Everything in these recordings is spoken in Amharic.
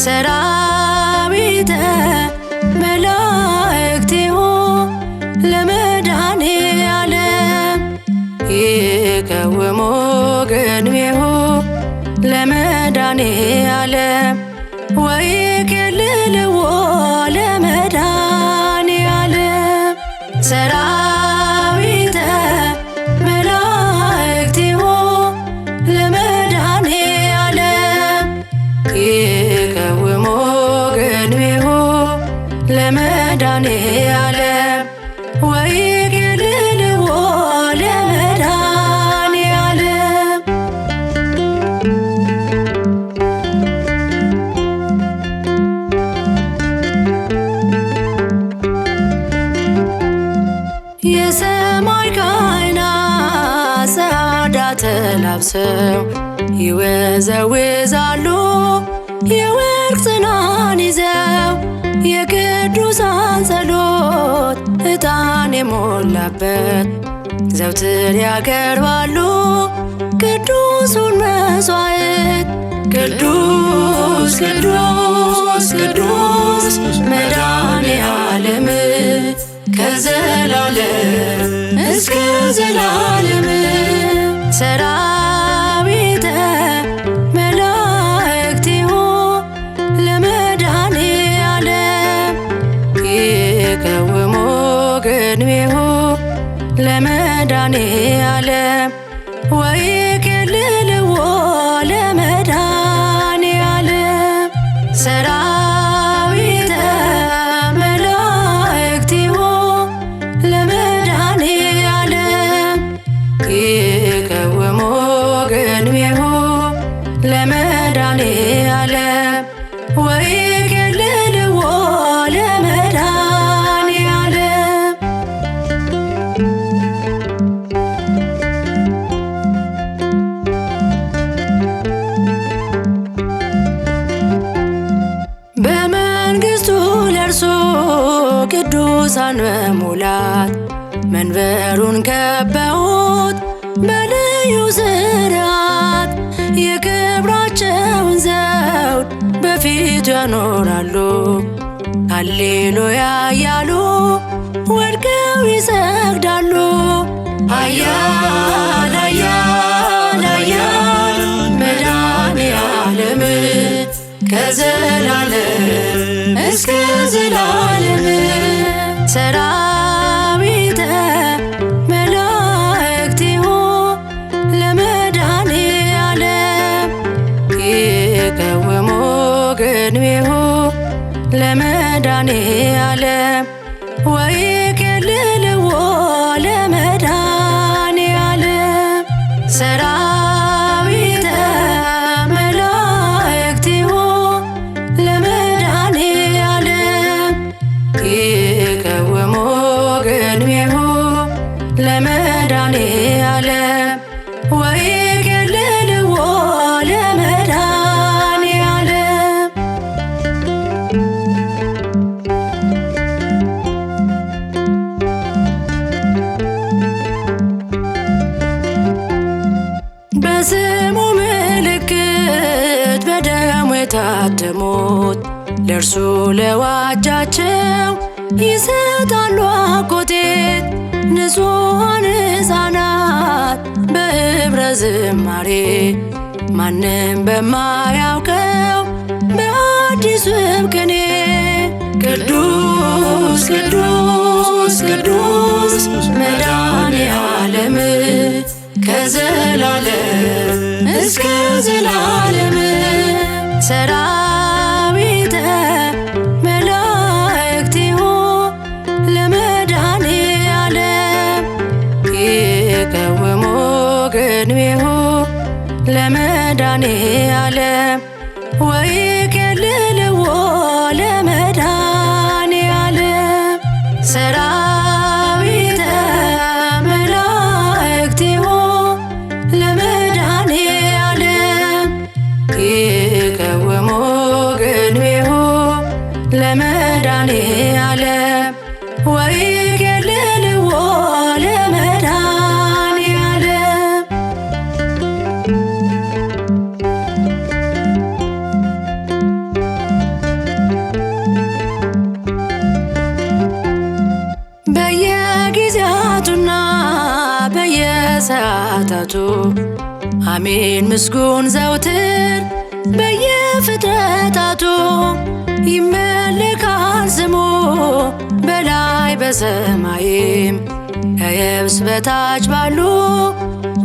ሰራዊተ መላእክቲሁ ለመድኃኔዓለም ይቀውሙ ቅድሜሁ ለመድኃኔዓለም ወይኬልልዎ ለመድኃኔዓለም ሰራዊተ መላእክቲሁ ለመድኃኔዓለም ይቀውሙ ቅድሜሁ ለመድኃኔዓለም ወይኬልልዎ ለመድኃኔዓለም የሰማይ ካህናት ጸዓዳ ተላብሰው ይወዘውዛሉ የወርቅ ጽናን ይዘው የቅዱሳን ጸሎት ዕጣን የሞላበት ዘውትር ያቀርባሉ ቅዱሱን መሥዋዕት ቅዱስ ቅዱስ ቅዱስ መድኃኔዓለም ከዘላለም እስከ ዘላለም ሰራዊተ መላእክቲሁ ለመድኃኔዓለም ይቀውሙ ቅድሜሁ ለመድኃኔዓለም ወይኬልልዎ ለመድኃኔዓለም ሰራዊተ መላእክቲሁ ለመድኃኔዓለም ይቀውሙ ቅድሜሁ ለመድኃኔዓለም ወይኬልልዎ ለመድኃኔዓለም በመንግሥቱ ለእርሱ ቅዱሳን በሙላት መንበሩን ከበውት በልዩ ሥርዓት የክብራቸውን ዘውድ በፊቱ ያኖራሉ ሃሌሉያ እያሉ ወድቀው ይሰግዳሉ። ኃያል ኃያል ኃያል መድኃኔዓለም ከዘላለም እስከ ዘላለም ሰራዊተ መላእክቲሁ ለመድኃኔዓለም ይቀውሙ ቅድሜሁ ለመድኃኔዓለም ወይኬልልዎ ለመድኃኔዓለም ሰራዊተ መላእክቲሁ ለመድኃኔዓለም ይቀውሙ ቅድሜሁ ለመድኃኔዓለም ወይኬልልዎ ለመድኃኔዓለም በስሙ ምልክት በደሙ የታተሙት ለእርሱ ለዋጃቸው ይሰጣሉ አኮቴት ንጹሐን ሕፃናት በኅብረ ዝማሬ ማንም በማያውቀው በአዲሱ ቅኔ ቅዱስ ቅዱስ ቅዱስ መድኃኔዓለም ከዘላለም እስከ ዘላለም ሰራዊተ መላእክቲሁ ለመድኃኔዓለም ይቀውሙ ቅድሜሁ ለመድኃኔዓለም ወይኬልልዎ ለመድኃኔዓለም ሰራዊተ መላእክቲሁ ለመድኃኔዓለም ይቀውሙ ቅድሜሁ ለመድኃኔዓለም ወይኬልልዎ ለመድኃኔዓለም በሰዓታቱ አሜን ምስጉን ዘውትር በየፍጥረታቱ ይመለካል ስሙ በላይ በሰማይም ከየብስ በታች ባሉ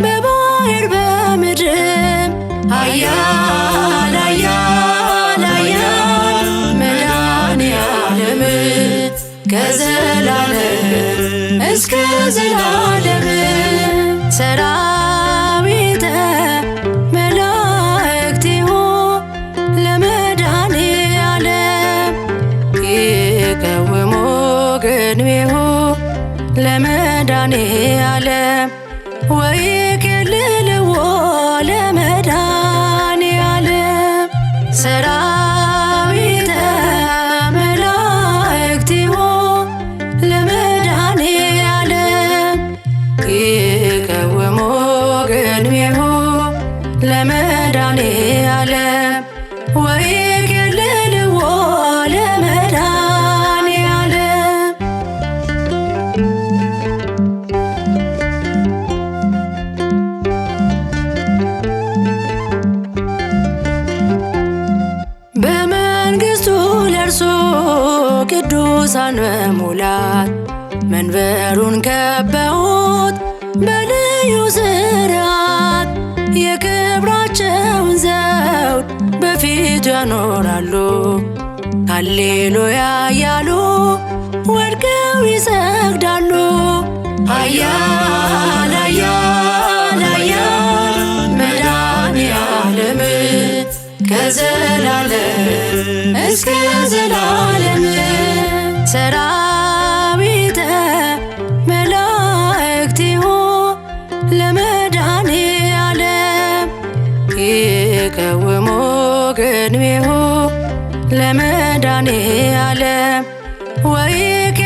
በባሕር በምድርም ኃያል ኃያል ኃያል መድኃኔዓለም ከዘላለም እስከ ዘላለም ሰራዊተ መላእክቲሁ ለመድኃኔዓለም ይቀውሙ ቅድሜሁ ለመድኃኔዓለም ወይኬልልዎ ለመድኃኔዓለም ሰራዊተ መላእክቲሁ ለመድኃኔዓለም ይቀውሙ ቅድሜሁ ለመድኃኔዓለም ወይኬልልዎ ለመድኃኔዓለም በመንግሥቱ ለእርሱ ቅዱሳን በሙላት መንበሩን ከበውት በልዩ ሥርዓት የክብራቸውን ዘውድ በፊቱ ያኖራሉ። ሃሌሉያ እያሉ ወድቀው ይሰግዳሉ። ኃያል ኃያል ኃያል መድኃኔዓለም ከዘላለም እስከ ዘላለም ሰራዊተ መላእክቲሁ ለመድኃኔዓለም ይቀውሙ ቅድሜሁ ለመድኃኔዓለም ወይኬ